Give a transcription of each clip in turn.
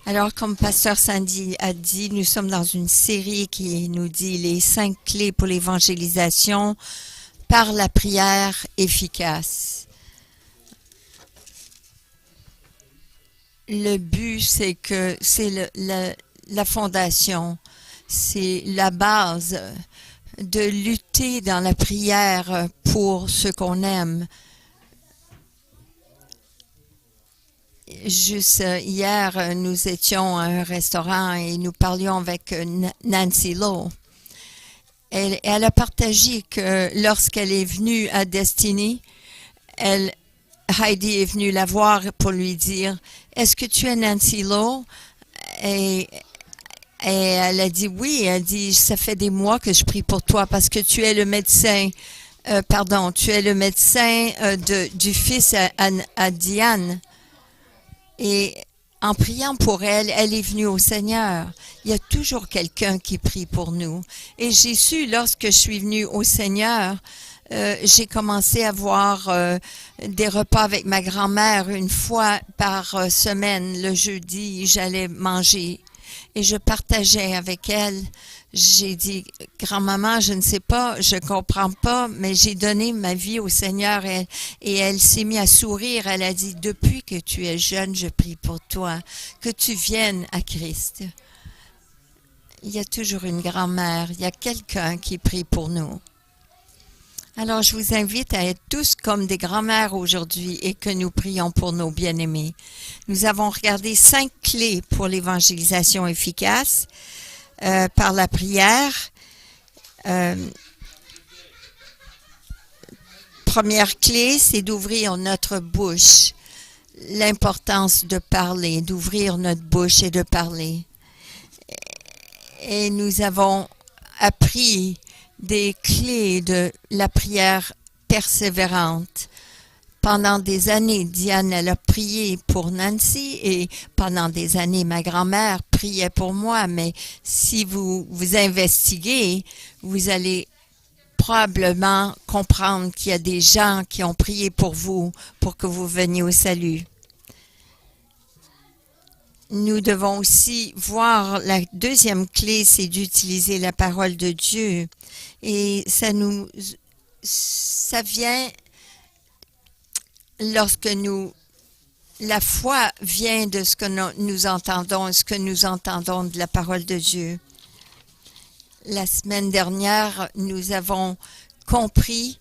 Alors, comme Pasteur Sandy a dit, nous sommes dans une série qui nous dit les 5 clés pour l'évangélisation par la prière efficace. Le but, c'est que c'est la fondation, c'est la base de lutter dans la prière pour ce qu'on aime. Juste hier, nous étions à un restaurant et nous parlions avec Nancy Lowe. Elle a partagé que lorsqu'elle est venue à Destiny, Heidi est venue la voir pour lui dire « Est-ce que tu es Nancy Lowe? » Et elle a dit oui. Elle dit « Ça fait des mois que je prie pour toi parce que tu es le médecin. Tu es le médecin du fils à Diane. » Et en priant pour elle, elle est venue au Seigneur. Il y a toujours quelqu'un qui prie pour nous. Et j'ai su, lorsque je suis venue au Seigneur, j'ai commencé à avoir des repas avec ma grand-mère une fois par semaine. Le jeudi, j'allais manger et je partageais avec elle. J'ai dit, grand-maman, je ne sais pas, je comprends pas, mais j'ai donné ma vie au Seigneur et elle s'est mise à sourire. Elle a dit, depuis que tu es jeune, je prie pour toi, que tu viennes à Christ. Il y a toujours une grand-mère, il y a quelqu'un qui prie pour nous. Alors, je vous invite à être tous comme des grands-mères aujourd'hui et que nous prions pour nos bien-aimés. Nous avons regardé 5 clés pour l'évangélisation efficace par la prière. Première clé, c'est d'ouvrir notre bouche. L'importance de parler, d'ouvrir notre bouche et de parler. Et nous avons appris des clés de la prière persévérante. Pendant des années, Diane, elle a prié pour Nancy et pendant des années, ma grand-mère priait pour moi. Mais si vous investiguez, vous allez probablement comprendre qu'il y a des gens qui ont prié pour vous pour que vous veniez au salut. Nous devons aussi voir la deuxième clé, c'est d'utiliser la parole de Dieu. Et ça vient lorsque la foi vient de ce que nous entendons, ce que nous entendons de la parole de Dieu. La semaine dernière, nous avons compris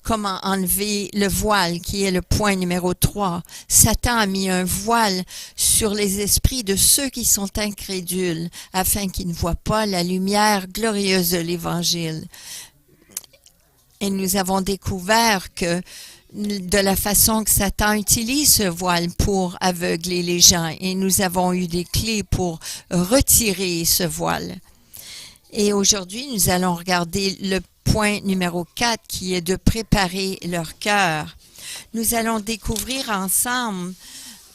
comment enlever le voile, qui est le point numéro 3. Satan a mis un voile sur les esprits de ceux qui sont incrédules, afin qu'ils ne voient pas la lumière glorieuse de l'Évangile. Et nous avons découvert que de la façon que Satan utilise ce voile pour aveugler les gens, et nous avons eu des clés pour retirer ce voile. Et aujourd'hui, nous allons regarder le point numéro 4 qui est de préparer leur cœur. Nous allons découvrir ensemble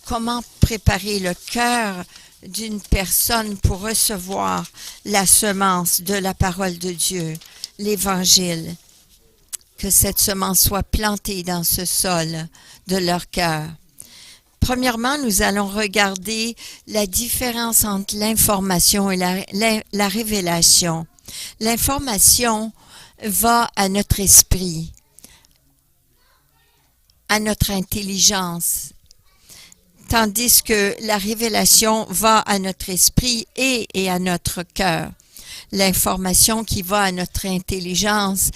comment préparer le cœur d'une personne pour recevoir la semence de la parole de Dieu, l'Évangile. Que cette semence soit plantée dans ce sol de leur cœur. Premièrement, nous allons regarder la différence entre l'information et la révélation. L'information va à notre esprit, à notre intelligence, tandis que la révélation va à notre esprit et à notre cœur. L'information qui va à notre intelligence,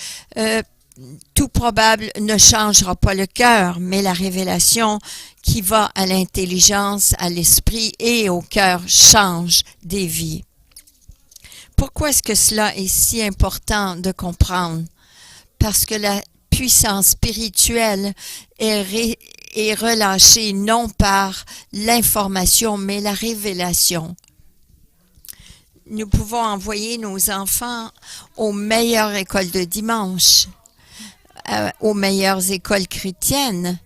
tout probable ne changera pas le cœur, mais la révélation qui va à l'intelligence, à l'esprit et au cœur change des vies. Pourquoi est-ce que cela est si important de comprendre? Parce que la puissance spirituelle est relâchée non par l'information, mais la révélation. Nous pouvons envoyer nos enfants aux meilleures écoles de dimanche, aux meilleures écoles chrétiennes,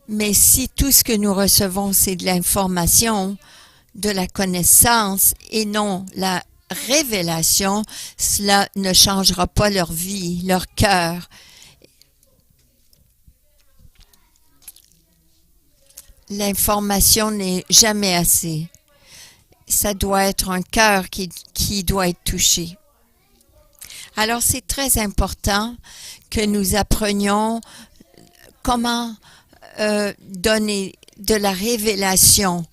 mais si tout ce que nous recevons, c'est de l'information, de la connaissance et non la révélation, cela ne changera pas leur vie, leur cœur. L'information n'est jamais assez. ça doit être un cœur qui doit être touché. Alors, c'est très important que nous apprenions comment donner de la révélation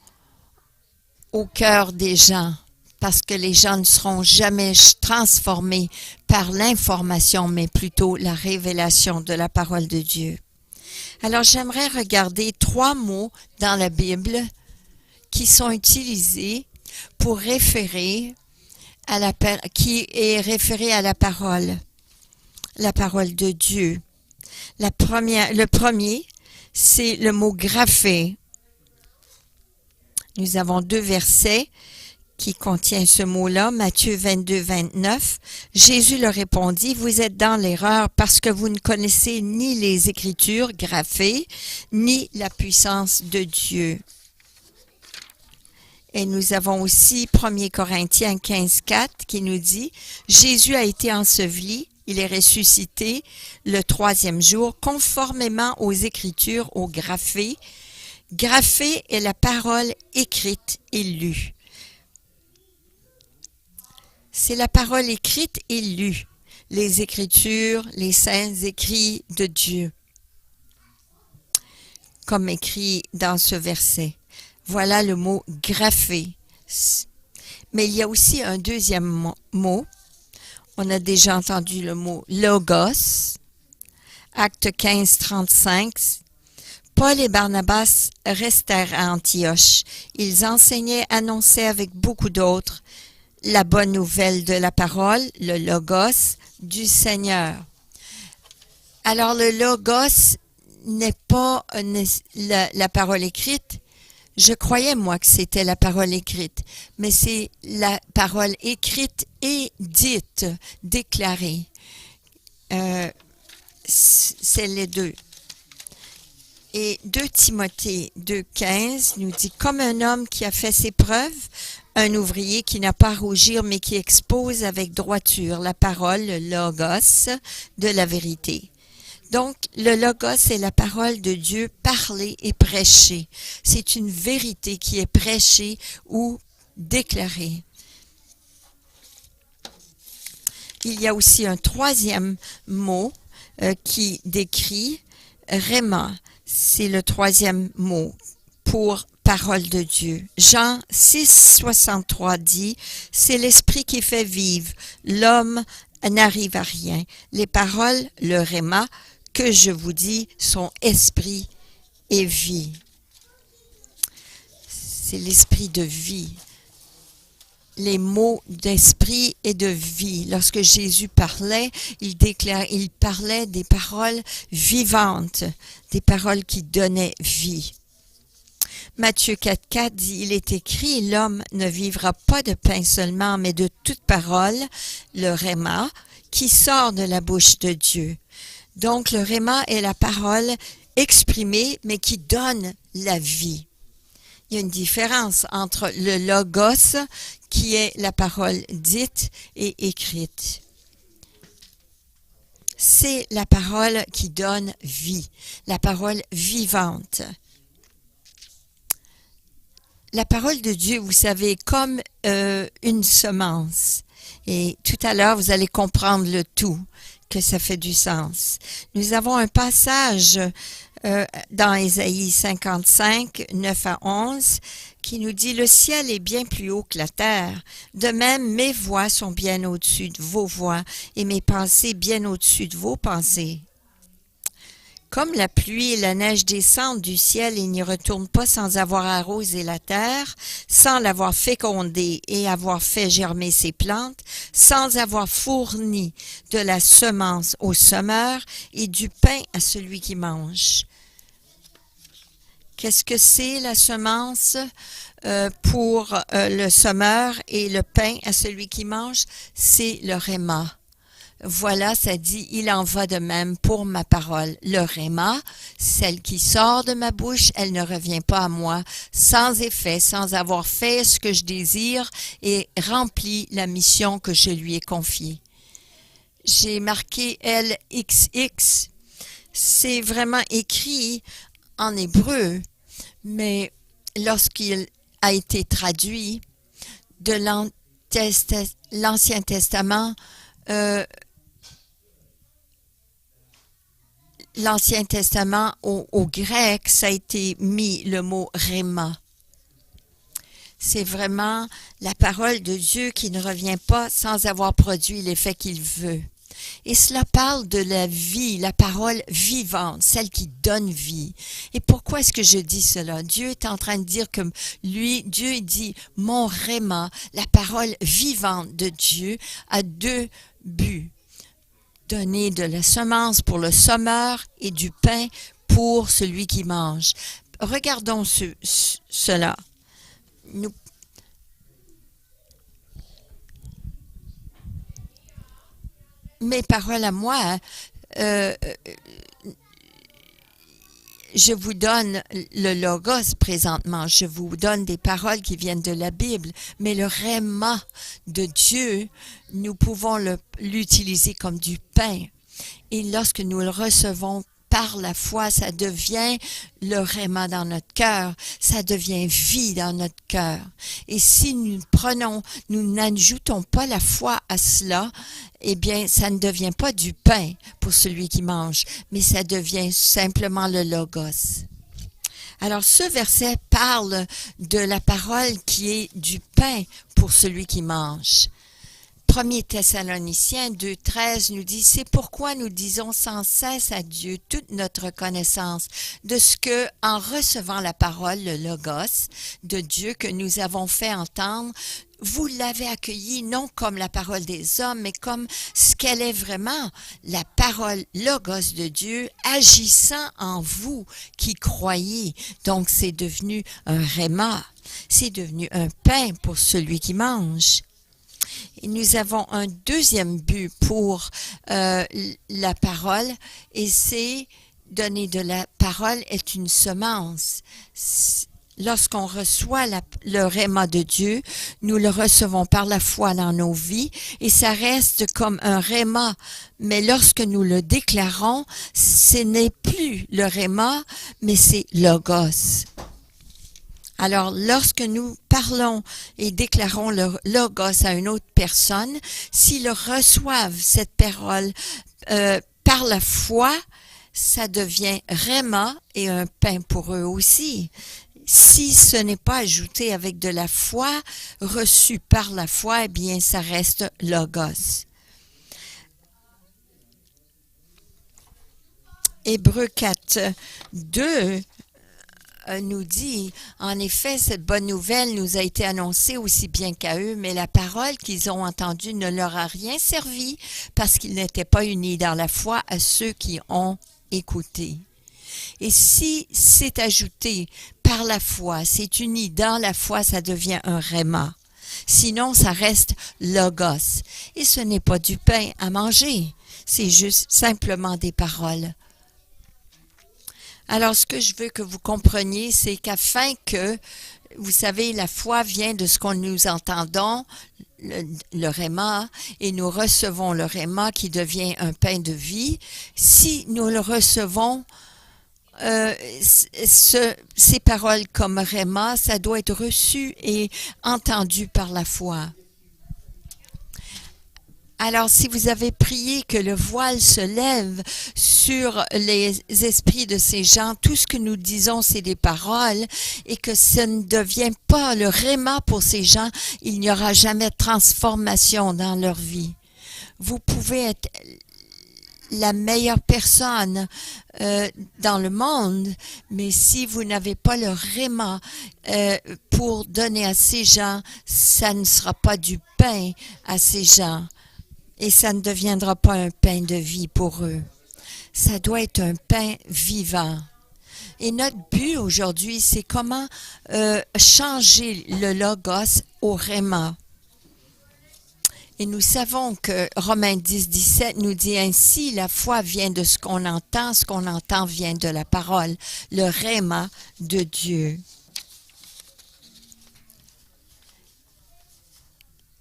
au cœur des gens, parce que les gens ne seront jamais transformés par l'information, mais plutôt la révélation de la parole de Dieu. Alors, j'aimerais regarder 3 mots dans la Bible qui sont utilisés pour référer qui est référé à la parole de Dieu. Le premier, c'est le mot graphé. Nous avons 2 versets qui contiennent ce mot-là, Matthieu 22, 29. Jésus leur répondit, « Vous êtes dans l'erreur parce que vous ne connaissez ni les Écritures graphées, ni la puissance de Dieu. » Et nous avons aussi 1 Corinthiens 15, 4 qui nous dit, « Jésus a été enseveli, il est ressuscité le 3e jour, conformément aux Écritures, au graphé. Graphé est la parole écrite et lue. » C'est la parole écrite et lue, les Écritures, les saints écrits de Dieu, comme écrit dans ce verset. Voilà le mot graphé. Mais il y a aussi un deuxième mot. On a déjà entendu le mot logos. Acte 15, 35. Paul et Barnabas restèrent à Antioche. Ils enseignaient, annonçaient avec beaucoup d'autres la bonne nouvelle de la parole, le logos du Seigneur. Alors le logos n'est pas la parole écrite. Je croyais, moi, que c'était la parole écrite, mais c'est la parole écrite et dite, déclarée. C'est les deux. Et 2 Timothée 2,15 nous dit « Comme un homme qui a fait ses preuves, un ouvrier qui n'a pas à rougir, mais qui expose avec droiture la parole, le logos, de la vérité. » Donc, le logos est la parole de Dieu parlée et prêchée. C'est une vérité qui est prêchée ou déclarée. Il y a aussi un 3e mot qui décrit Réma. C'est le 3e mot pour parole de Dieu. Jean 6, 63 dit, « C'est l'esprit qui fait vivre. L'homme n'arrive à rien. Les paroles, le Réma, que je vous dis, sont esprit et vie. » C'est l'esprit de vie. Les mots d'esprit et de vie. Lorsque Jésus parlait, il parlait des paroles vivantes, des paroles qui donnaient vie. Matthieu 4, 4 dit, « Il est écrit, l'homme ne vivra pas de pain seulement, mais de toute parole, le Réma, qui sort de la bouche de Dieu. » Donc, le Réma est la parole exprimée, mais qui donne la vie. Il y a une différence entre le logos, qui est la parole dite et écrite. C'est la parole qui donne vie, la parole vivante. La parole de Dieu, vous savez, comme une semence. Et tout à l'heure, vous allez comprendre le tout, que ça fait du sens. Nous avons un passage dans Ésaïe 55, 9 à 11, qui nous dit « Le ciel est bien plus haut que la terre. De même, mes voix sont bien au-dessus de vos voix et mes pensées bien au-dessus de vos pensées. » Comme la pluie et la neige descendent du ciel et n'y retournent pas sans avoir arrosé la terre, sans l'avoir fécondée et avoir fait germer ses plantes, sans avoir fourni de la semence au semeur et du pain à celui qui mange. Qu'est-ce que c'est la semence pour le semeur et le pain à celui qui mange? C'est le Réma. Voilà, ça dit, il en va de même pour ma parole. Le Réma, celle qui sort de ma bouche, elle ne revient pas à moi, sans effet, sans avoir fait ce que je désire et rempli la mission que je lui ai confiée. J'ai marqué LXX. C'est vraiment écrit en hébreu, mais lorsqu'il a été traduit, de l'Ancien Testament, l'Ancien Testament au grec, ça a été mis le mot réma. C'est vraiment la parole de Dieu qui ne revient pas sans avoir produit l'effet qu'il veut. Et cela parle de la vie, la parole vivante, celle qui donne vie. Et pourquoi est-ce que je dis cela? Dieu est en train de dire que Dieu dit, mon réma, la parole vivante de Dieu, a deux buts. Donner de la semence pour le semeur et du pain pour celui qui mange. Regardons cela. Mes paroles à moi, je vous donne le logos présentement, je vous donne des paroles qui viennent de la Bible, mais le réma de Dieu, nous pouvons l'utiliser comme du pain. Et lorsque nous le recevons par la foi, ça devient le réma dans notre cœur, ça devient vie dans notre cœur. Et si nous n'ajoutons pas la foi à cela, eh bien, ça ne devient pas du pain pour celui qui mange, mais ça devient simplement le logos. Alors, ce verset parle de la parole qui est du pain pour celui qui mange. 1er Thessaloniciens 2,13 nous dit, c'est pourquoi nous disons sans cesse à Dieu toute notre connaissance de ce que, en recevant la parole, le logos de Dieu que nous avons fait entendre, vous l'avez accueilli non comme la parole des hommes, mais comme ce qu'elle est vraiment, la parole logos de Dieu agissant en vous qui croyez. Donc c'est devenu un réma, c'est devenu un pain pour celui qui mange. Et nous avons un deuxième but pour la parole, et c'est donner de la parole est une semence. Lorsqu'on reçoit le réma de Dieu, nous le recevons par la foi dans nos vies et ça reste comme un réma. Mais lorsque nous le déclarons, ce n'est plus le réma, mais c'est logos. Alors, lorsque nous parlons et déclarons le logos à une autre personne, s'ils reçoivent cette parole par la foi, ça devient réma et un pain pour eux aussi. Si ce n'est pas ajouté avec de la foi, reçu par la foi, eh bien, ça reste logos. Hébreux 4, 2 nous dit, en effet, cette bonne nouvelle nous a été annoncée aussi bien qu'à eux, mais la parole qu'ils ont entendue ne leur a rien servi parce qu'ils n'étaient pas unis dans la foi à ceux qui ont écouté. Et si c'est ajouté par la foi, c'est uni dans la foi, ça devient un réma. Sinon, ça reste logos. Et ce n'est pas du pain à manger, c'est juste simplement des paroles. Alors, ce que je veux que vous compreniez, c'est qu'afin que, vous savez, la foi vient de ce qu'on nous entendons, le réma, et nous recevons le réma qui devient un pain de vie. Si nous le recevons, ces paroles comme réma, ça doit être reçu et entendu par la foi. Alors, si vous avez prié que le voile se lève sur les esprits de ces gens, tout ce que nous disons, c'est des paroles, et que ça ne devient pas le réma pour ces gens, il n'y aura jamais de transformation dans leur vie. Vous pouvez être la meilleure personne dans le monde, mais si vous n'avez pas le réma pour donner à ces gens, ça ne sera pas du pain à ces gens. Et ça ne deviendra pas un pain de vie pour eux. Ça doit être un pain vivant. Et notre but aujourd'hui, c'est comment changer le logos au réma. Et nous savons que Romains 10, 17 nous dit ainsi, la foi vient de ce qu'on entend vient de la parole, le réma de Dieu.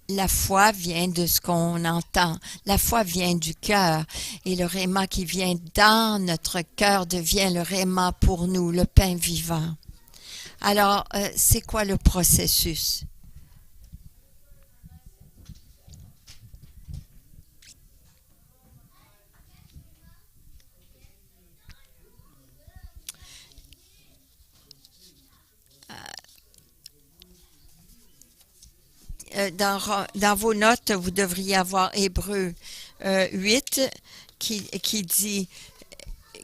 La foi vient de ce qu'on entend. La foi vient du cœur. Et le réma qui vient dans notre cœur devient le réma pour nous, le pain vivant. Alors, c'est quoi le processus? dans vos notes, vous devriez avoir Hébreux 8 qui dit,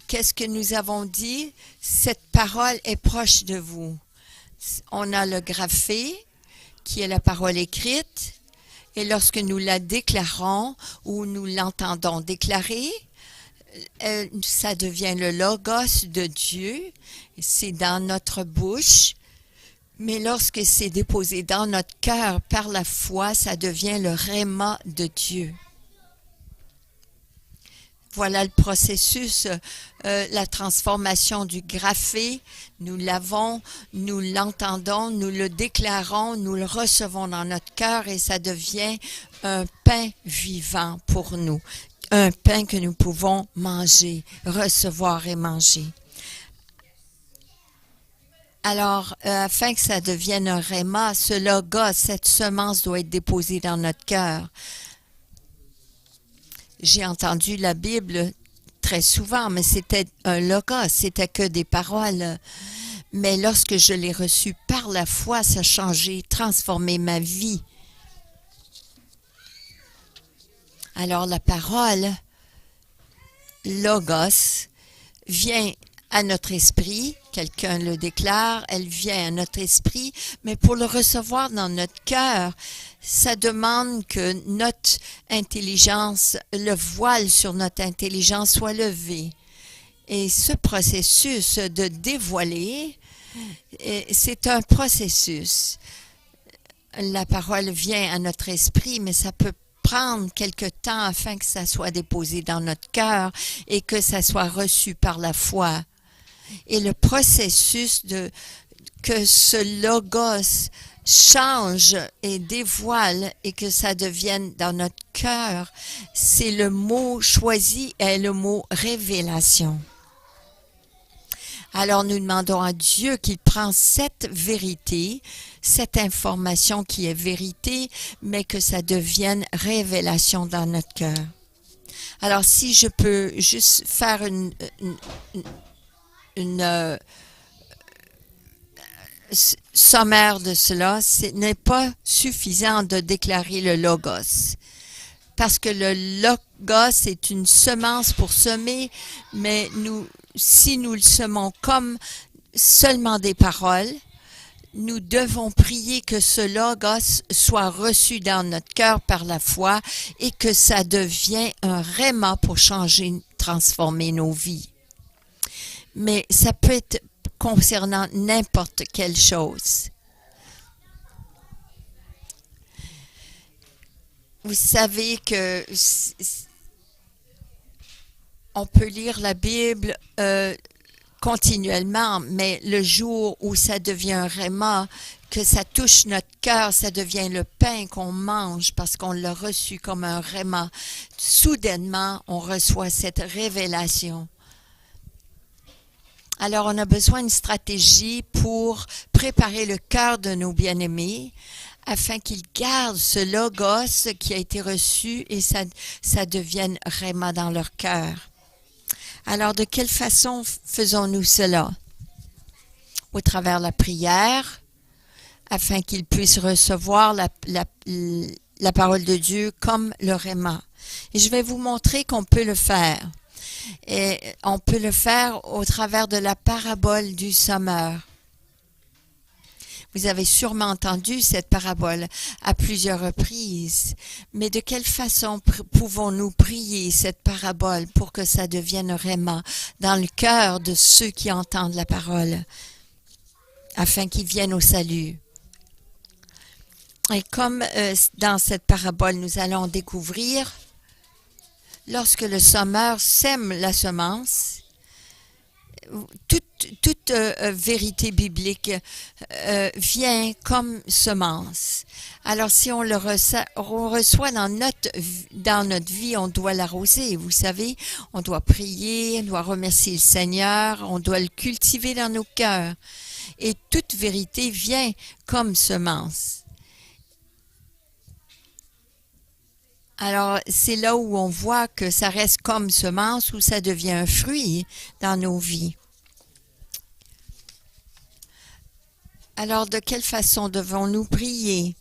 qu'est-ce que nous avons dit? Cette parole est proche de vous. On a le graphé, qui est la parole écrite, et lorsque nous la déclarons ou nous l'entendons déclarer, ça devient le logos de Dieu, c'est dans notre bouche, mais lorsque c'est déposé dans notre cœur par la foi, ça devient le réma de Dieu. Voilà le processus, la transformation du graphé. Nous l'avons, nous l'entendons, nous le déclarons, nous le recevons dans notre cœur et ça devient un pain vivant pour nous. Un pain que nous pouvons manger, recevoir et manger. Alors, afin que ça devienne un réma, ce logos, cette semence doit être déposée dans notre cœur. J'ai entendu la Bible très souvent, mais c'était un logos, c'était que des paroles. Mais lorsque je l'ai reçu par la foi, ça a changé, transformé ma vie. Alors la parole, logos, vient à notre esprit, quelqu'un le déclare, elle vient à notre esprit, mais pour le recevoir dans notre cœur, ça demande que notre intelligence, le voile sur notre intelligence soit levé. Et ce processus de dévoiler, c'est un processus. La parole vient à notre esprit, mais ça peut prendre quelque temps afin que ça soit déposé dans notre cœur et que ça soit reçu par la foi. Et le processus que ce logos change et dévoile et que ça devienne dans notre cœur, c'est le mot choisi est le mot révélation. Alors nous demandons à Dieu qu'il prend cette vérité, cette information qui est vérité, mais que ça devienne révélation dans notre cœur. Alors si je peux juste faire une sommaire de cela, ce n'est pas suffisant de déclarer le logos. Parce que le logos est une semence pour semer, mais si nous le semons comme seulement des paroles, nous devons prier que ce logos soit reçu dans notre cœur par la foi et que ça devienne un réma pour changer, transformer nos vies. Mais ça peut être concernant n'importe quelle chose. Vous savez que on peut lire la Bible continuellement, mais le jour où ça devient un réma, que ça touche notre cœur, ça devient le pain qu'on mange parce qu'on l'a reçu comme un réma. Soudainement, on reçoit cette révélation. Alors, on a besoin d'une stratégie pour préparer le cœur de nos bien-aimés afin qu'ils gardent ce logos qui a été reçu et ça devienne réma dans leur cœur. Alors, de quelle façon faisons-nous cela? Au travers de la prière, afin qu'ils puissent recevoir la parole de Dieu comme le réma. Et je vais vous montrer qu'on peut le faire. Et on peut le faire au travers de la parabole du semeur. Vous avez sûrement entendu cette parabole à plusieurs reprises. Mais de quelle façon pouvons-nous prier cette parabole pour que ça devienne réma dans le cœur de ceux qui entendent la parole, afin qu'ils viennent au salut? Et comme dans cette parabole, nous allons découvrir, lorsque le semeur sème la semence, toute vérité biblique vient comme semence. Alors, si on le reçoit dans notre vie, on doit l'arroser. Vous savez, on doit prier, on doit remercier le Seigneur, on doit le cultiver dans nos cœurs. Et toute vérité vient comme semence. Alors, c'est là où on voit que ça reste comme semence ou ça devient un fruit dans nos vies. Alors, de quelle façon devons-nous prier?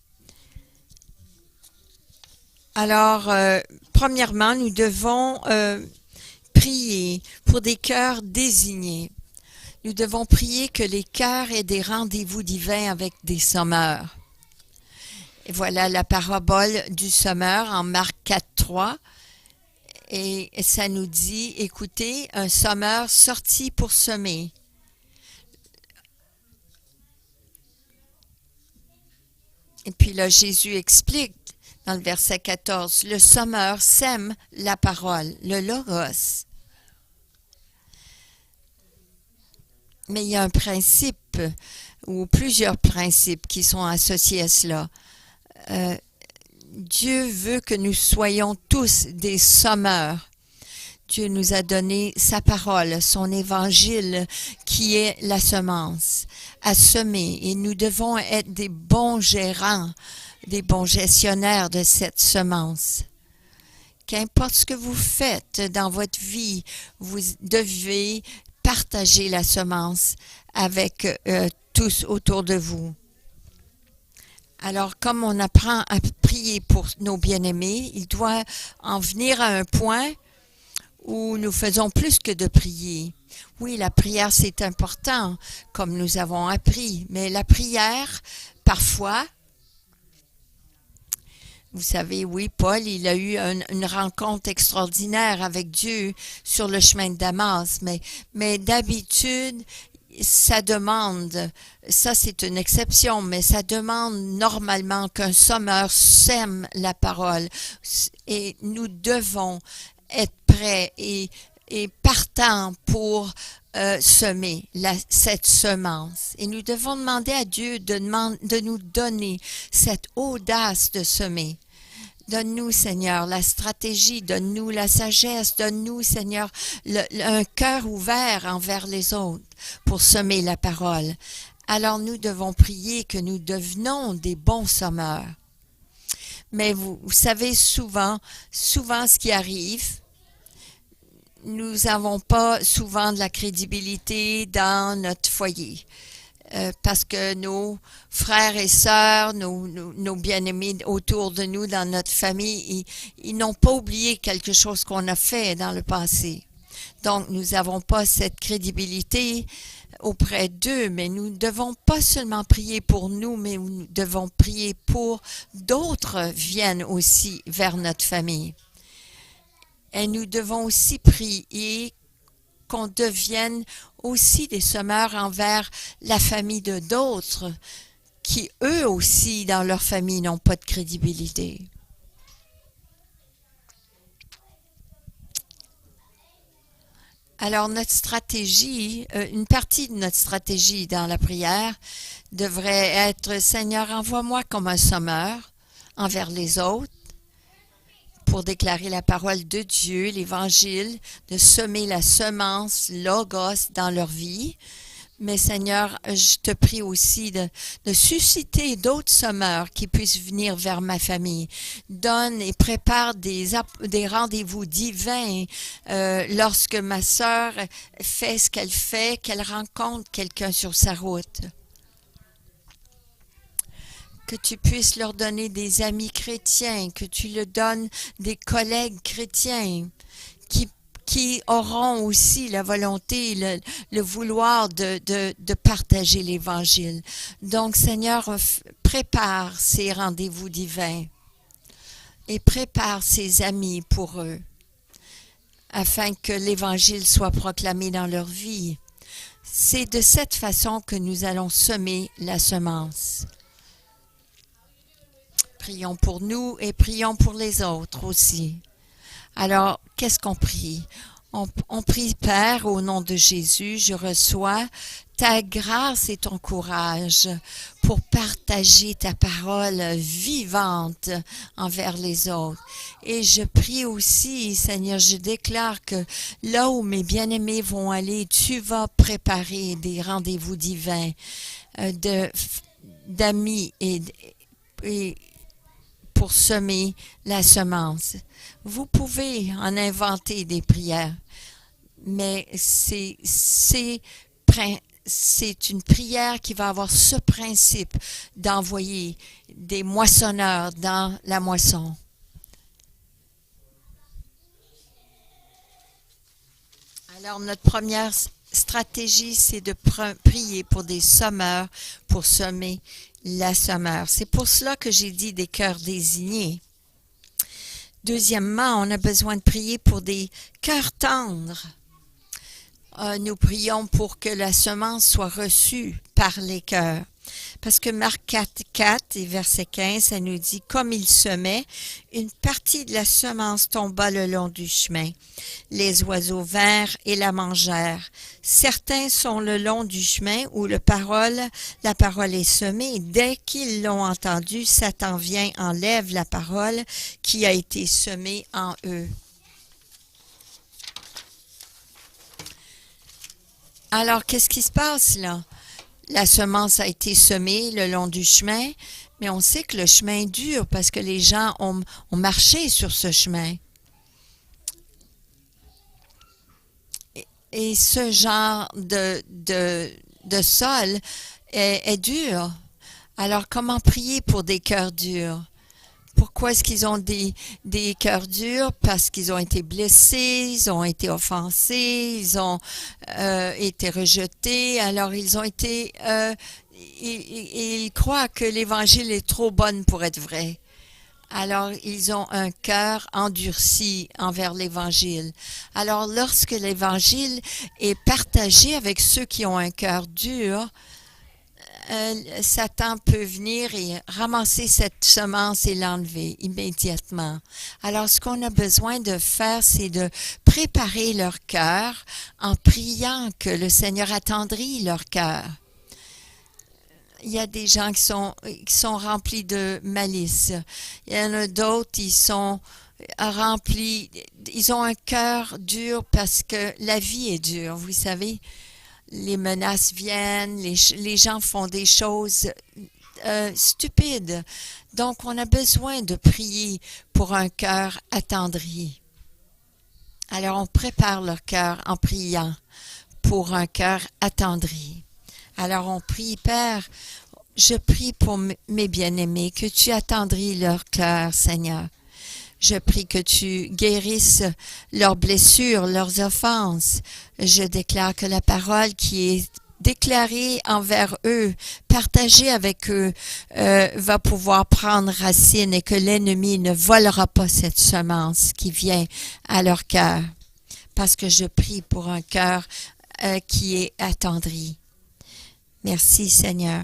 Alors, premièrement, nous devons prier pour des cœurs désignés. Nous devons prier que les cœurs aient des rendez-vous divins avec des sommeurs. Et voilà la parabole du sommeur en Marc 4:3. Et ça nous dit, écoutez, un sommeur sortit pour semer. Et puis là, Jésus explique dans le verset 14, le sommeur sème la parole, le logos. Mais il y a un principe ou plusieurs principes qui sont associés à cela. Dieu veut que nous soyons tous des sommeurs. Dieu nous a donné sa parole, son évangile, qui est la semence à semer. Et nous devons être des bons gérants, des bons gestionnaires de cette semence. Qu'importe ce que vous faites dans votre vie, vous devez partager la semence avec tous autour de vous. Alors, comme on apprend à prier pour nos bien-aimés, il doit en venir à un point où nous faisons plus que de prier. Oui, la prière, c'est important, comme nous avons appris, mais la prière, parfois, vous savez, oui, Paul, il a eu une rencontre extraordinaire avec Dieu sur le chemin de Damas, mais d'habitude, ça demande, ça c'est une exception, mais ça demande normalement qu'un sommeur sème la parole. Et nous devons être prêts et partants pour semer cette semence. Et nous devons demander à Dieu de nous donner cette audace de semer. Donne-nous, Seigneur, la stratégie, donne-nous la sagesse, donne-nous, Seigneur, un cœur ouvert envers les autres pour semer la parole. Alors nous devons prier que nous devenons des bons sommeurs. Mais vous savez, souvent ce qui arrive, nous n'avons pas souvent de la crédibilité dans notre foyer. Parce que nos frères et sœurs, nos bien-aimés autour de nous, dans notre famille, ils n'ont pas oublié quelque chose qu'on a fait dans le passé. Donc, nous n'avons pas cette crédibilité auprès d'eux, mais nous ne devons pas seulement prier pour nous, mais nous devons prier pour d'autres viennent aussi vers notre famille. Et nous devons aussi prier qu'on devienne aussi des sommeurs envers la famille de d'autres qui, eux aussi, dans leur famille, n'ont pas de crédibilité. Alors, notre stratégie, une partie de notre stratégie dans la prière devrait être « Seigneur, envoie-moi comme un sommeur envers les autres, pour déclarer la parole de Dieu, l'Évangile, de semer la semence, logos dans leur vie. Mais Seigneur, je te prie aussi de susciter d'autres sommeurs qui puissent venir vers ma famille. Donne et prépare des rendez-vous divins lorsque ma sœur fait ce qu'elle fait, qu'elle rencontre quelqu'un sur sa route. Que tu puisses leur donner des amis chrétiens, que tu leur donnes des collègues chrétiens qui auront aussi la volonté, le vouloir de partager l'Évangile. Donc, Seigneur, prépare ces rendez-vous divins et prépare ces amis pour eux, afin que l'Évangile soit proclamé dans leur vie. C'est de cette façon que nous allons semer la semence. Prions pour nous et prions pour les autres aussi. Alors, qu'est-ce qu'on prie? On prie, Père, au nom de Jésus, je reçois ta grâce et ton courage pour partager ta parole vivante envers les autres. Et je prie aussi, Seigneur, je déclare que là où mes bien-aimés vont aller, tu vas préparer des rendez-vous divins d'amis et pour semer la semence. Vous pouvez en inventer des prières, mais c'est une prière qui va avoir ce principe d'envoyer des moissonneurs dans la moisson. Alors, notre première stratégie, c'est de prier pour des semeurs pour semer la semeur. C'est pour cela que j'ai dit des cœurs désignés. Deuxièmement, on a besoin de prier pour des cœurs tendres. Nous prions pour que la semence soit reçue par les cœurs. Parce que Marc 4, 4 et verset 15, ça nous dit « Comme il semait, une partie de la semence tomba le long du chemin. Les oiseaux vinrent et la mangèrent. Certains sont le long du chemin où la parole est semée. Dès qu'ils l'ont entendue, Satan vient, enlève la parole qui a été semée en eux. » Alors, qu'est-ce qui se passe là? La semence a été semée le long du chemin, mais on sait que le chemin est dur parce que les gens ont marché sur ce chemin. Et ce genre de sol est dur. Alors, comment prier pour des cœurs durs? Pourquoi est-ce qu'ils ont des cœurs durs? Parce qu'ils ont été blessés, ils ont été offensés, ils ont été rejetés. Alors, ils ont été... ils croient que l'Évangile est trop bonne pour être vrai. Alors, ils ont un cœur endurci envers l'Évangile. Alors, lorsque l'Évangile est partagé avec ceux qui ont un cœur dur, Satan peut venir et ramasser cette semence et l'enlever immédiatement. Alors, ce qu'on a besoin de faire, c'est de préparer leur cœur en priant que le Seigneur attendrit leur cœur. Il y a des gens qui sont remplis de malice. Il y en a d'autres, ils sont remplis, ils ont un cœur dur parce que la vie est dure, vous savez. Les menaces viennent, les gens font des choses stupides. Donc, on a besoin de prier pour un cœur attendri. Alors, on prépare leur cœur en priant pour un cœur attendri. Alors, on prie, Père, je prie pour mes bien-aimés, que tu attendris leur cœur, Seigneur. Je prie que tu guérisses leurs blessures, leurs offenses. Je déclare que la parole qui est déclarée envers eux, partagée avec eux, va pouvoir prendre racine et que l'ennemi ne volera pas cette semence qui vient à leur cœur. Parce que je prie pour un cœur qui est attendri. Merci, Seigneur.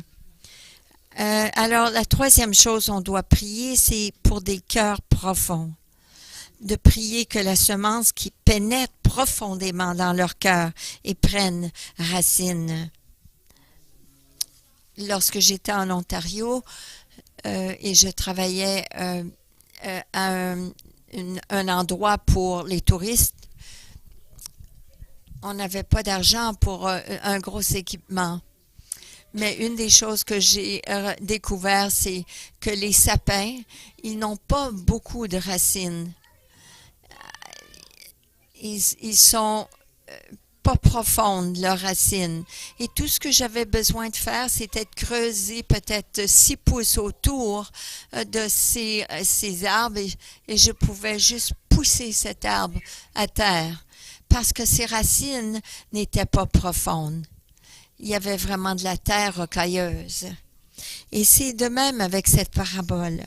Alors, la troisième chose on doit prier, c'est pour des cœurs profonds. De prier que la semence qui pénètre profondément dans leur cœur et prenne racine. Lorsque j'étais en Ontario et je travaillais à un endroit pour les touristes, on n'avait pas d'argent pour un gros équipement. Mais une des choses que j'ai découvert, c'est que les sapins, ils n'ont pas beaucoup de racines. Ils sont pas profondes, leurs racines. Et tout ce que j'avais besoin de faire, c'était de creuser peut-être 6 pouces autour de ces arbres et je pouvais juste pousser cet arbre à terre parce que ses racines n'étaient pas profondes. Il y avait vraiment de la terre rocailleuse. Et c'est de même avec cette parabole.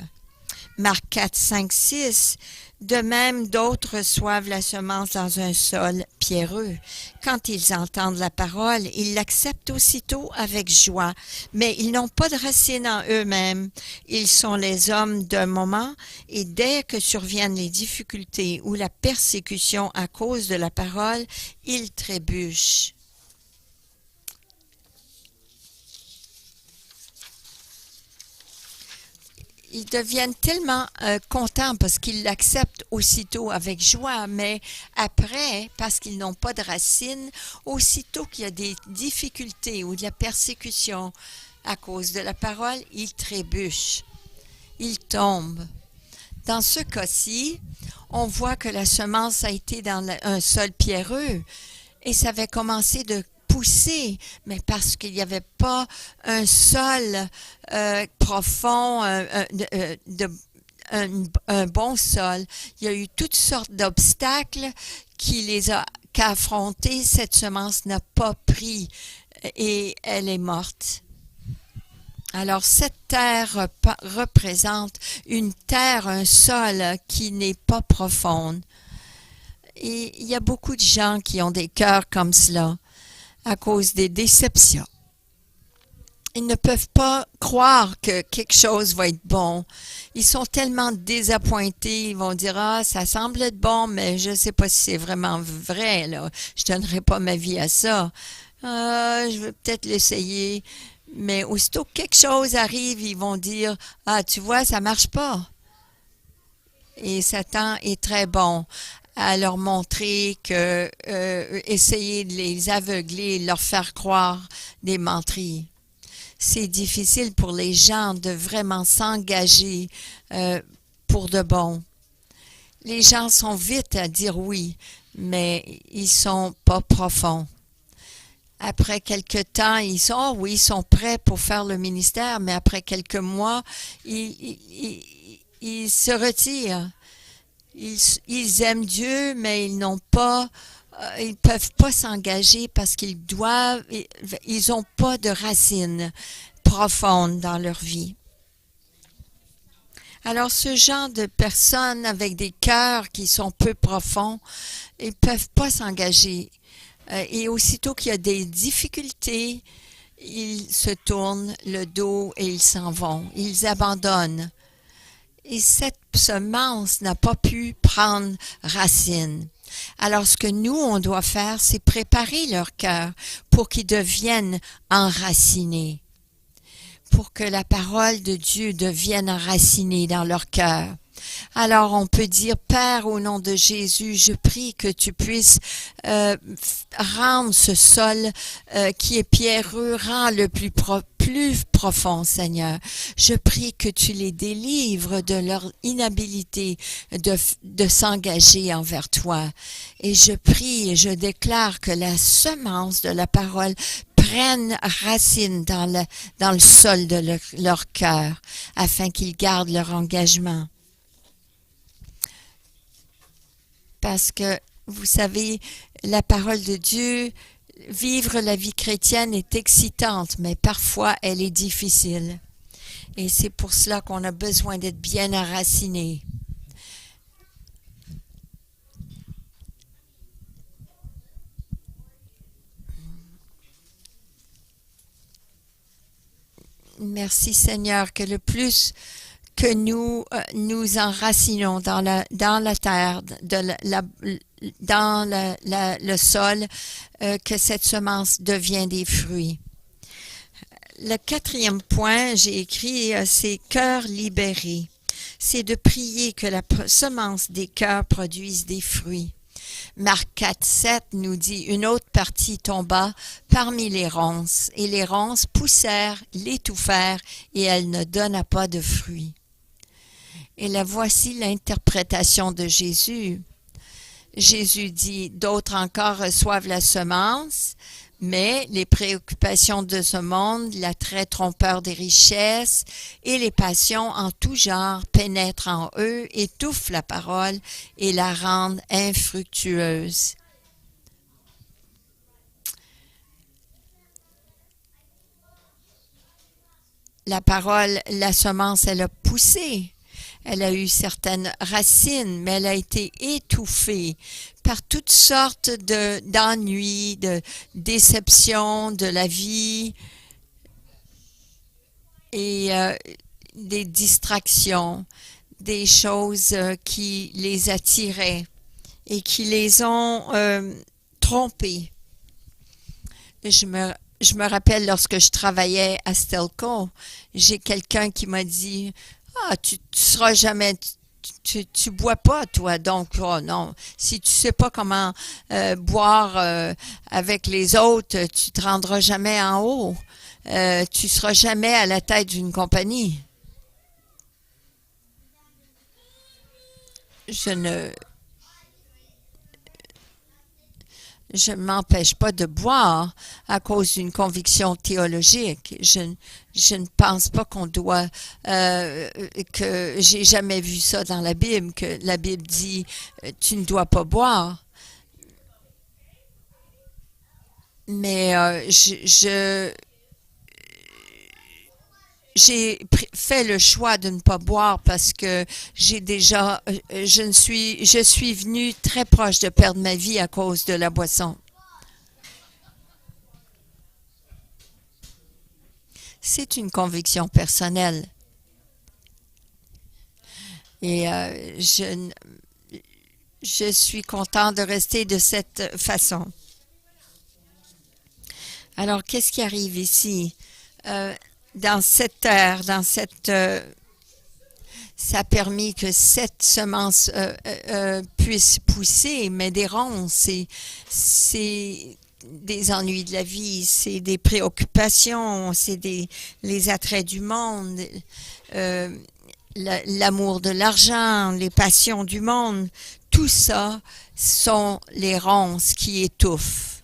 Marc 4, 5, 6. De même, d'autres reçoivent la semence dans un sol pierreux. Quand ils entendent la parole, ils l'acceptent aussitôt avec joie, mais ils n'ont pas de racines en eux-mêmes. Ils sont les hommes d'un moment, et dès que surviennent les difficultés ou la persécution à cause de la parole, ils trébuchent. Ils deviennent tellement contents parce qu'ils l'acceptent aussitôt avec joie, mais après, parce qu'ils n'ont pas de racines, aussitôt qu'il y a des difficultés ou de la persécution à cause de la parole, ils trébuchent, ils tombent. Dans ce cas-ci, on voit que la semence a été dans un sol pierreux et ça avait commencé de pousser, mais parce qu'il n'y avait pas un sol profond, un bon sol. Il y a eu toutes sortes d'obstacles qui qu'à affronter, cette semence n'a pas pris et elle est morte. Alors, cette terre représente une terre, un sol qui n'est pas profonde. Et il y a beaucoup de gens qui ont des cœurs comme cela à cause des déceptions. Ils ne peuvent pas croire que quelque chose va être bon. Ils sont tellement désappointés, ils vont dire « Ah, ça semble être bon, mais je ne sais pas si c'est vraiment vrai, là. Je ne donnerai pas ma vie à ça. Je vais peut-être l'essayer. » Mais aussitôt que quelque chose arrive, ils vont dire « Ah, tu vois, ça ne marche pas. » Et Satan est très bon à leur montrer que essayer de les aveugler, leur faire croire des menteries. C'est difficile pour les gens de vraiment s'engager pour de bon. Les gens sont vite à dire oui, mais ils sont pas profonds. Après quelque temps, ils sont prêts pour faire le ministère, mais après quelques mois, ils se retirent. Ils aiment Dieu, mais ils peuvent pas s'engager parce ils ont pas de racines profondes dans leur vie. Alors, ce genre de personnes avec des cœurs qui sont peu profonds, ils peuvent pas s'engager. Et aussitôt qu'il y a des difficultés, ils se tournent le dos et ils s'en vont. Ils abandonnent. Et cette semence n'a pas pu prendre racine. Alors, ce que nous, on doit faire, c'est préparer leur cœur pour qu'ils deviennent enracinés, pour que la parole de Dieu devienne enracinée dans leur cœur. Alors, on peut dire, Père, au nom de Jésus, je prie que tu puisses rendre ce sol qui est pierreux, rends-le plus profond, Seigneur. Je prie que tu les délivres de leur inhabilité de s'engager envers toi. Et je prie et je déclare que la semence de la parole prenne racine dans le sol de leur cœur, afin qu'ils gardent leur engagement. Parce que, vous savez, la parole de Dieu, vivre la vie chrétienne est excitante, mais parfois elle est difficile. Et c'est pour cela qu'on a besoin d'être bien enraciné. Merci Seigneur, que le plus que nous nous enracinons dans la terre, dans le sol, que cette semence devient des fruits. Le 4e point, j'ai écrit, c'est « cœurs libérés ». C'est de prier que la semence des cœurs produise des fruits. Marc 4, 7 nous dit « Une autre partie tomba parmi les ronces, et les ronces poussèrent, l'étouffèrent, et elle ne donna pas de fruits. » Et là, voici l'interprétation de Jésus. Jésus dit, d'autres encore reçoivent la semence, mais les préoccupations de ce monde, l'attrait trompeur des richesses et les passions en tout genre pénètrent en eux, étouffent la parole et la rendent infructueuse. La parole, la semence, elle a poussé. Elle a eu certaines racines, mais elle a été étouffée par toutes sortes d'ennuis, de déceptions de la vie et des distractions, des choses qui les attiraient et qui les ont trompés. Je me rappelle lorsque je travaillais à Stelco, j'ai quelqu'un qui m'a dit « Ah, tu seras jamais, tu bois pas, toi, donc, oh non, si tu sais pas comment boire avec les autres, tu te rendras jamais en haut, tu seras jamais à la tête d'une compagnie. » Je ne m'empêche pas de boire à cause d'une conviction théologique. Je ne pense pas qu'on doit, que j'ai jamais vu ça dans la Bible, que la Bible dit tu ne dois pas boire. Mais j'ai fait le choix de ne pas boire parce que je suis venue très proche de perdre ma vie à cause de la boisson. C'est une conviction personnelle. Et je suis content de rester de cette façon. Alors, qu'est-ce qui arrive ici? Dans cette terre, ça a permis que cette semence puisse pousser, mais des ronces, c'est des ennuis de la vie, c'est des préoccupations, c'est les attraits du monde, l'amour de l'argent, les passions du monde. Tout ça sont les ronces qui étouffent.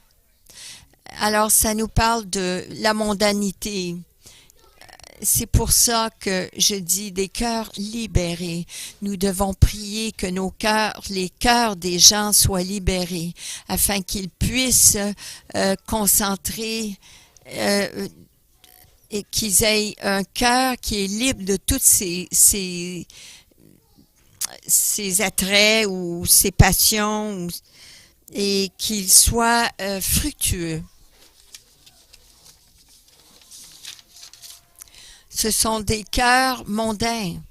Alors, ça nous parle de la mondanité. C'est pour ça que je dis des cœurs libérés. Nous devons prier que nos cœurs, les cœurs des gens soient libérés afin qu'ils puissent concentrer et qu'ils aient un cœur qui est libre de toutes ces attraits ou ces passions et qu'ils soient fructueux. Ce sont des cœurs mondains.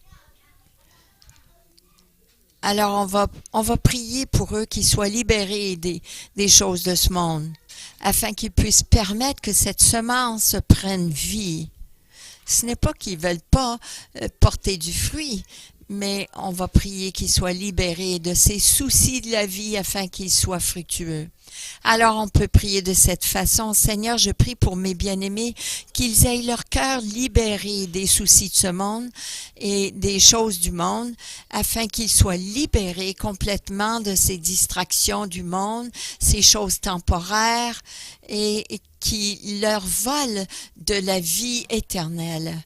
Alors, on va prier pour eux qu'ils soient libérés des choses de ce monde, afin qu'ils puissent permettre que cette semence prenne vie. Ce n'est pas qu'ils ne veulent pas porter du fruit, mais on va prier qu'ils soient libérés de ces soucis de la vie afin qu'ils soient fructueux. Alors on peut prier de cette façon. Seigneur, je prie pour mes bien-aimés qu'ils aient leur cœur libéré des soucis de ce monde et des choses du monde afin qu'ils soient libérés complètement de ces distractions du monde, ces choses temporaires et qui leur volent de la vie éternelle.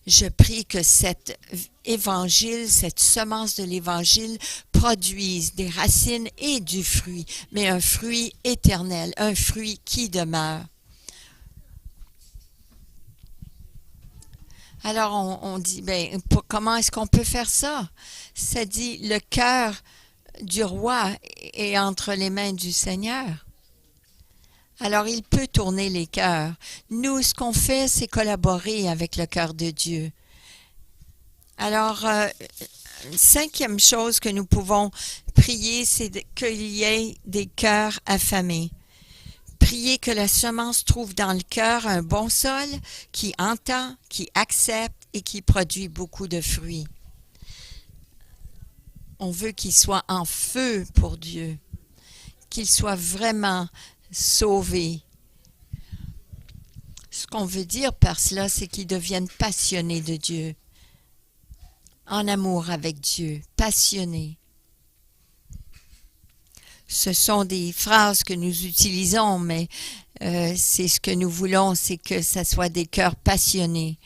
Je prie que cet évangile, cette semence de l'évangile produise des racines et du fruit, mais un fruit éternel, un fruit qui demeure. Alors on dit, comment est-ce qu'on peut faire ça? Ça dit, le cœur du roi est entre les mains du Seigneur. Alors, il peut tourner les cœurs. Nous, ce qu'on fait, c'est collaborer avec le cœur de Dieu. Alors, cinquième chose que nous pouvons prier, c'est qu'il y ait des cœurs affamés. Prier que la semence trouve dans le cœur un bon sol qui entend, qui accepte et qui produit beaucoup de fruits. On veut qu'il soit en feu pour Dieu, qu'il soit vraiment sauvé. Ce qu'on veut dire par cela, c'est qu'ils deviennent passionnés de Dieu, en amour avec Dieu, passionnés. Ce sont des phrases que nous utilisons, mais c'est ce que nous voulons, c'est que ce soit des cœurs passionnés,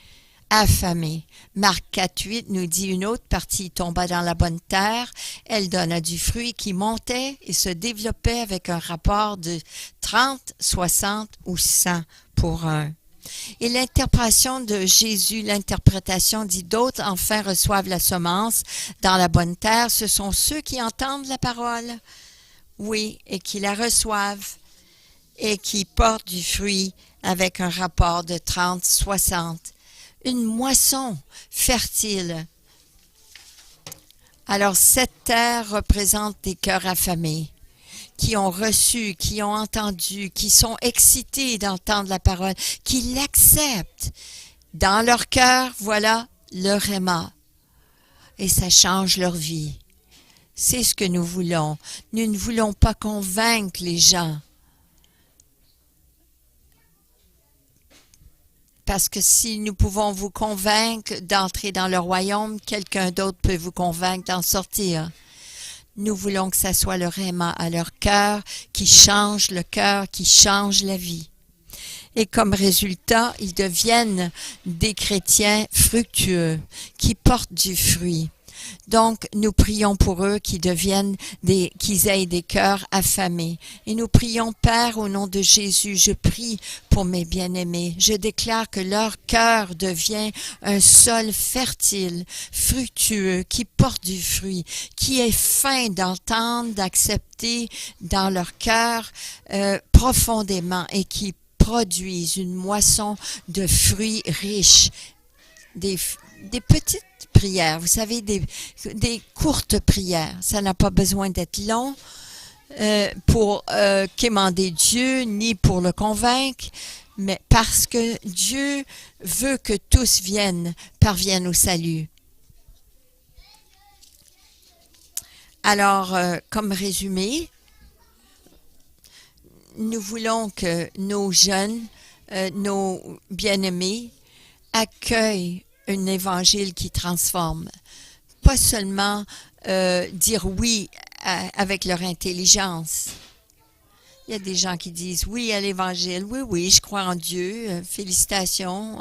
affamés. Marc 4,8 nous dit une autre partie tomba dans la bonne terre. Elle donna du fruit qui montait et se développait avec un rapport de 30, 60 ou 100 pour un. Et l'interprétation de Jésus, l'interprétation dit d'autres enfin reçoivent la semence dans la bonne terre. Ce sont ceux qui entendent la parole, oui, et qui la reçoivent et qui portent du fruit avec un rapport de 30, 60. Une moisson fertile. Alors, cette terre représente des cœurs affamés, qui ont reçu, qui ont entendu, qui sont excités d'entendre la parole, qui l'acceptent. Dans leur cœur, voilà le réma. Et ça change leur vie. C'est ce que nous voulons. Nous ne voulons pas convaincre les gens. Parce que si nous pouvons vous convaincre d'entrer dans le royaume, quelqu'un d'autre peut vous convaincre d'en sortir. Nous voulons que ça soit le réma à leur cœur, qui change le cœur, qui change la vie. Et comme résultat, ils deviennent des chrétiens fructueux, qui portent du fruit. Donc, nous prions pour eux qu'ils aient des cœurs affamés. Et nous prions, Père, au nom de Jésus, je prie pour mes bien-aimés. Je déclare que leur cœur devient un sol fertile, fructueux, qui porte du fruit, qui est fin d'entendre, d'accepter dans leur cœur profondément et qui produisent une moisson de fruits riches, des petites prières, vous savez, des courtes prières. Ça n'a pas besoin d'être long pour quémander Dieu, ni pour le convaincre, mais parce que Dieu veut que tous parviennent au salut. Alors, comme résumé, nous voulons que nos jeunes, nos bien-aimés, accueillent un évangile qui transforme. Pas seulement dire oui avec leur intelligence. Il y a des gens qui disent oui à l'évangile. Oui, je crois en Dieu. Félicitations.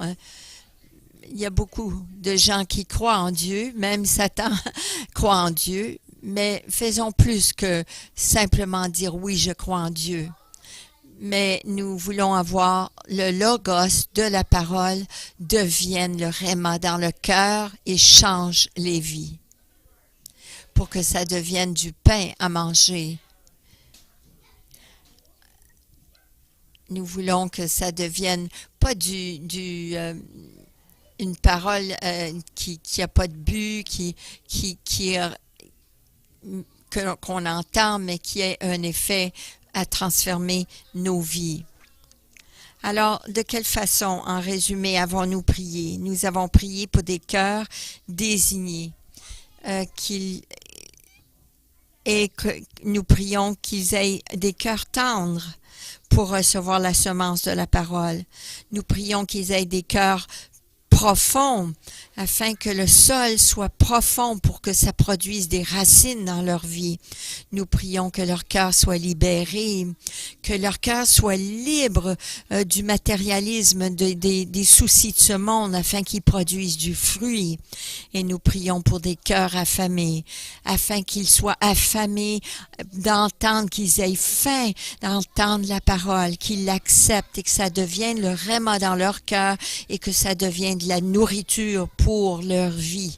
Il y a beaucoup de gens qui croient en Dieu. Même Satan croit en Dieu. Mais faisons plus que simplement dire oui, je crois en Dieu. Mais nous voulons avoir le logos de la parole devienne le réma dans le cœur et change les vies pour que ça devienne du pain à manger. Nous voulons que ça devienne pas une parole qui a pas de but, qu'on entend, mais qui ait un effet à transformer nos vies. Alors, de quelle façon, en résumé, avons-nous prié? Nous avons prié pour des cœurs désignés, et que nous prions qu'ils aient des cœurs tendres pour recevoir la semence de la parole. Nous prions qu'ils aient des cœurs profonds, afin que le sol soit profond pour que ça produise des racines dans leur vie. Nous prions que leur cœur soit libéré, que leur cœur soit libre du matérialisme, des soucis de ce monde, afin qu'ils produisent du fruit. Et nous prions pour des cœurs affamés, afin qu'ils soient affamés d'entendre, qu'ils aient faim d'entendre la parole, qu'ils l'acceptent et que ça devienne le réma dans leur cœur et que ça devienne de la nourriture pour leur vie.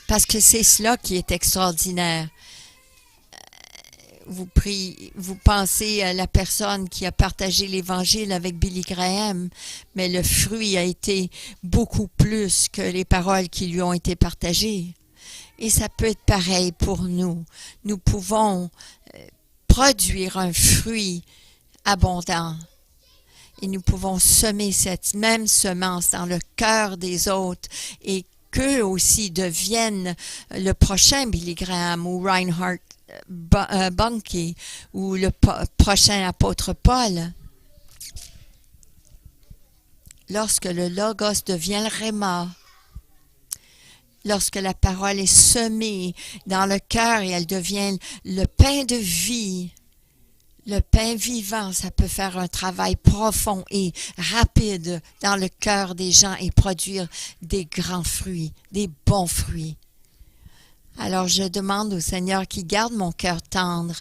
Parce que c'est cela qui est extraordinaire. Vous pensez à la personne qui a partagé l'Évangile avec Billy Graham, mais le fruit a été beaucoup plus que les paroles qui lui ont été partagées. Et ça peut être pareil pour nous. Nous pouvons produire un fruit abondant. Et nous pouvons semer cette même semence dans le cœur des autres et qu'eux aussi deviennent le prochain Billy Graham ou Reinhard Bonnke ou le prochain apôtre Paul. Lorsque le Logos devient le Réma, lorsque la parole est semée dans le cœur et elle devient le pain de vie, le pain vivant, ça peut faire un travail profond et rapide dans le cœur des gens et produire des grands fruits, des bons fruits. Alors je demande au Seigneur qu'il garde mon cœur tendre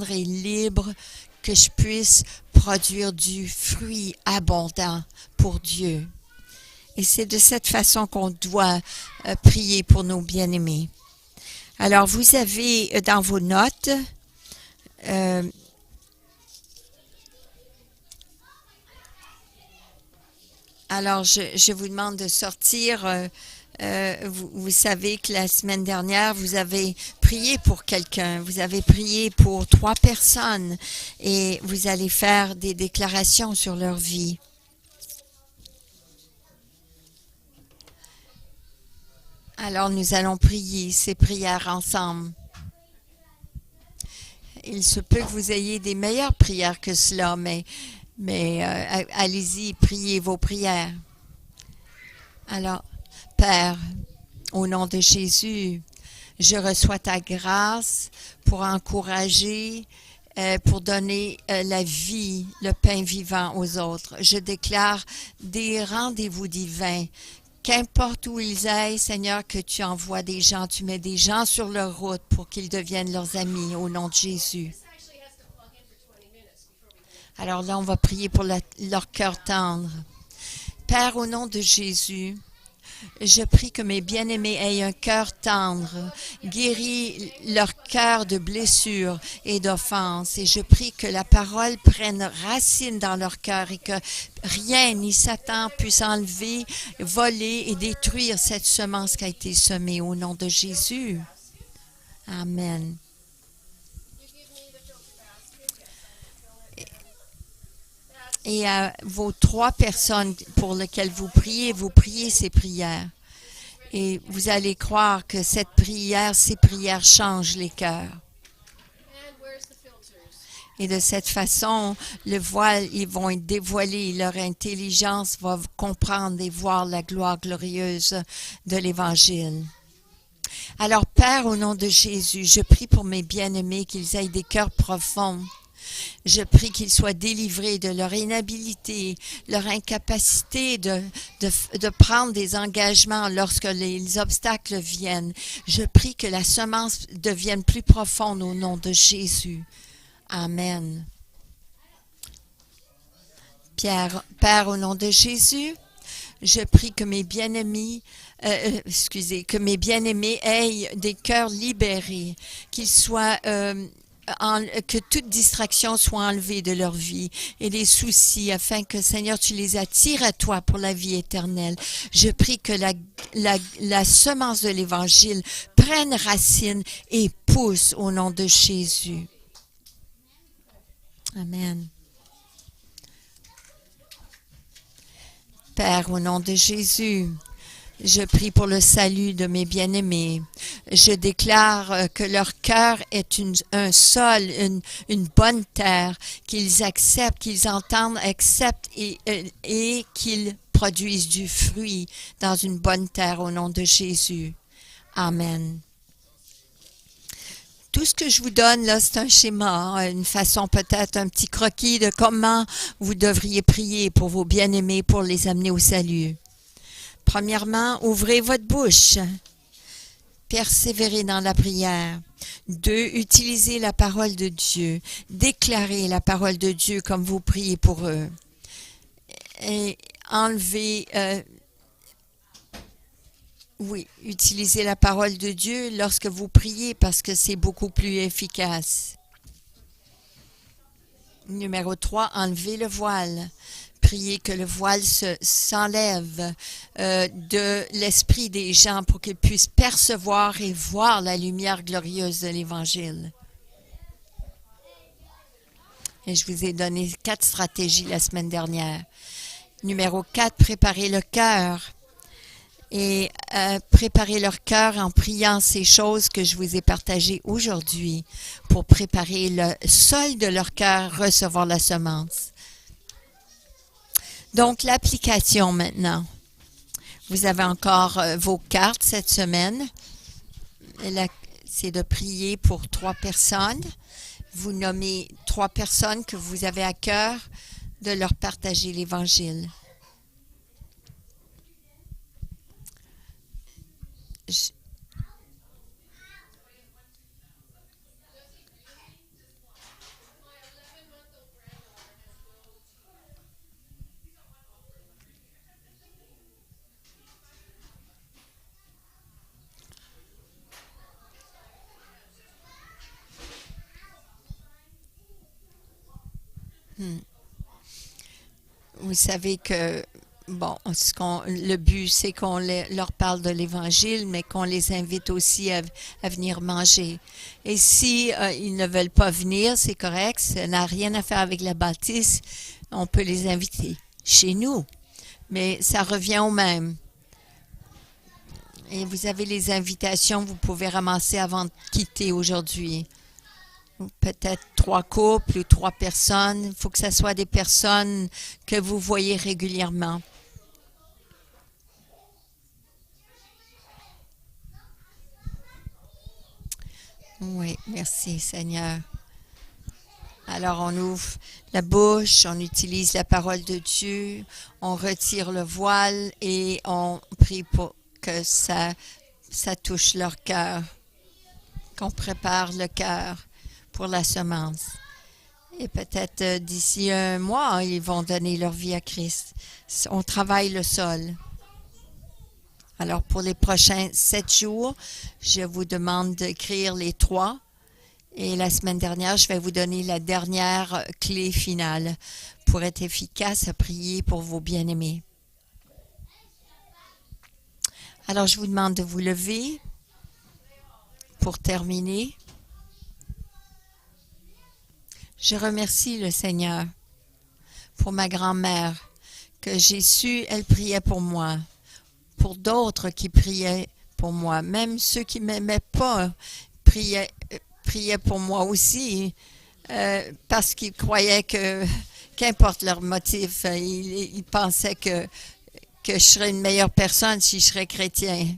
et libre, que je puisse produire du fruit abondant pour Dieu. Et c'est de cette façon qu'on doit prier pour nos bien-aimés. Alors vous avez dans vos notes alors, je vous demande de sortir. Vous savez que la semaine dernière, vous avez prié pour quelqu'un. Vous avez prié pour 3 personnes et vous allez faire des déclarations sur leur vie. Alors, nous allons prier ces prières ensemble. Il se peut que vous ayez des meilleures prières que cela, mais allez-y, priez vos prières. Alors, Père, au nom de Jésus, je reçois ta grâce pour encourager, pour donner la vie, le pain vivant aux autres. Je déclare des rendez-vous divins qu'importe où ils aillent, Seigneur, que tu envoies des gens, tu mets des gens sur leur route pour qu'ils deviennent leurs amis au nom de Jésus. Alors là, on va prier pour leur cœur tendre. Père, au nom de Jésus, je prie que mes bien-aimés aient un cœur tendre, guéris leur cœur de blessures et d'offenses. Et je prie que la parole prenne racine dans leur cœur et que rien ni Satan puisse enlever, voler et détruire cette semence qui a été semée au nom de Jésus. Amen. Et à vos 3 personnes pour lesquelles vous priez ces prières. Et vous allez croire que ces prières changent les cœurs. Et de cette façon, le voile, ils vont être dévoilés, leur intelligence va comprendre et voir la gloire glorieuse de l'Évangile. Alors, Père, au nom de Jésus, je prie pour mes bien-aimés qu'ils aient des cœurs profonds. Je prie qu'ils soient délivrés de leur inhabilité, leur incapacité de prendre des engagements lorsque les obstacles viennent. Je prie que la semence devienne plus profonde au nom de Jésus. Amen. Père, au nom de Jésus, je prie que mes bien-aimés aient des cœurs libérés, qu'ils soient que toute distraction soit enlevée de leur vie et des soucis afin que, Seigneur, tu les attires à toi pour la vie éternelle. Je prie que la semence de l'Évangile prenne racine et pousse au nom de Jésus. Amen. Père, au nom de Jésus, je prie pour le salut de mes bien-aimés. Je déclare que leur cœur est un sol, une bonne terre, qu'ils acceptent, qu'ils entendent, acceptent et qu'ils produisent du fruit dans une bonne terre au nom de Jésus. Amen. Tout ce que je vous donne là, c'est un schéma, une façon peut-être, un petit croquis de comment vous devriez prier pour vos bien-aimés pour les amener au salut. Premièrement, ouvrez votre bouche. Persévérez dans la prière. 2, utilisez la parole de Dieu. Déclarez la parole de Dieu comme vous priez pour eux. Et enlevez, utilisez la parole de Dieu lorsque vous priez parce que c'est beaucoup plus efficace. Numéro 3, enlevez le voile. Priez que le voile s'enlève de l'esprit des gens pour qu'ils puissent percevoir et voir la lumière glorieuse de l'Évangile. Et je vous ai donné 4 stratégies la semaine dernière. Numéro 4, préparez le cœur. Et préparez leur cœur en priant ces choses que je vous ai partagées aujourd'hui pour préparer le sol de leur cœur, recevoir la semence. Donc, l'application maintenant. Vous avez encore vos cartes cette semaine. C'est de prier pour 3 personnes. Vous nommez 3 personnes que vous avez à cœur de leur partager l'Évangile. Vous savez que, le but, c'est qu'on leur parle de l'Évangile, mais qu'on les invite aussi à venir manger. Et si ils ne veulent pas venir, c'est correct, ça n'a rien à faire avec la bâtisse, on peut les inviter chez nous. Mais ça revient au même. Et vous avez les invitations, vous pouvez ramasser avant de quitter aujourd'hui. Peut-être 3 couples ou 3 personnes. Il faut que ce soit des personnes que vous voyez régulièrement. Oui, merci Seigneur. Alors, on ouvre la bouche, on utilise la parole de Dieu, on retire le voile et on prie pour que ça touche leur cœur, qu'on prépare le cœur pour la semence. Et peut-être d'ici un mois, ils vont donner leur vie à Christ. On travaille le sol. Alors, pour les prochains 7 jours, je vous demande d'écrire les 3. Et la semaine dernière, je vais vous donner la dernière clé finale pour être efficace à prier pour vos bien-aimés. Alors, je vous demande de vous lever pour terminer. Je remercie le Seigneur pour ma grand-mère, que j'ai su, elle priait pour moi, pour d'autres qui priaient pour moi, même ceux qui ne m'aimaient pas priaient pour moi aussi, parce qu'ils croyaient que, qu'importe leur motif, ils pensaient que je serais une meilleure personne si je serais chrétien.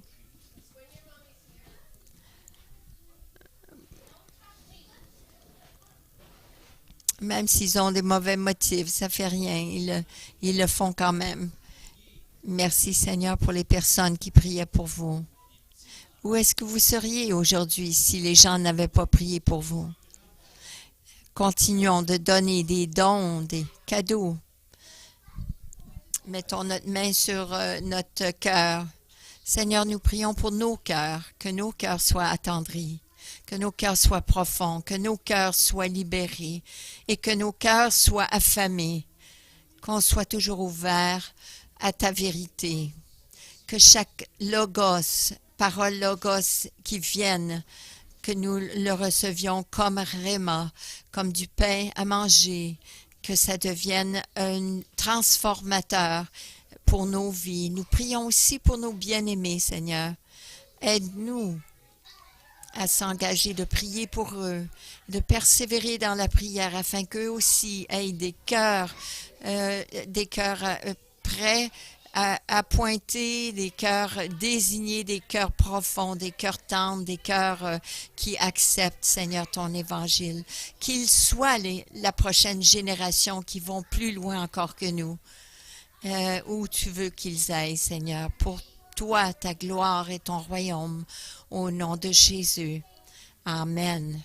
Même s'ils ont des mauvais motifs, ça ne fait rien, ils le font quand même. Merci Seigneur pour les personnes qui priaient pour vous. Où est-ce que vous seriez aujourd'hui si les gens n'avaient pas prié pour vous? Continuons de donner des dons, des cadeaux. Mettons notre main sur notre cœur. Seigneur, nous prions pour nos cœurs, que nos cœurs soient attendris, que nos cœurs soient profonds, que nos cœurs soient libérés et que nos cœurs soient affamés, qu'on soit toujours ouverts à ta vérité, que chaque logos, parole logos qui vienne, que nous le recevions comme réma, comme du pain à manger, que ça devienne un transformateur pour nos vies. Nous prions aussi pour nos bien-aimés, Seigneur. Aide-nous à s'engager, de prier pour eux, de persévérer dans la prière afin qu'eux aussi aient des cœurs prêts à pointer, des cœurs désignés, des cœurs profonds, des cœurs tendres, des cœurs qui acceptent, Seigneur, ton évangile. Qu'ils soient la prochaine génération qui vont plus loin encore que nous, où tu veux qu'ils aillent, Seigneur, pour toi, ta gloire et ton royaume, au nom de Jésus. Amen.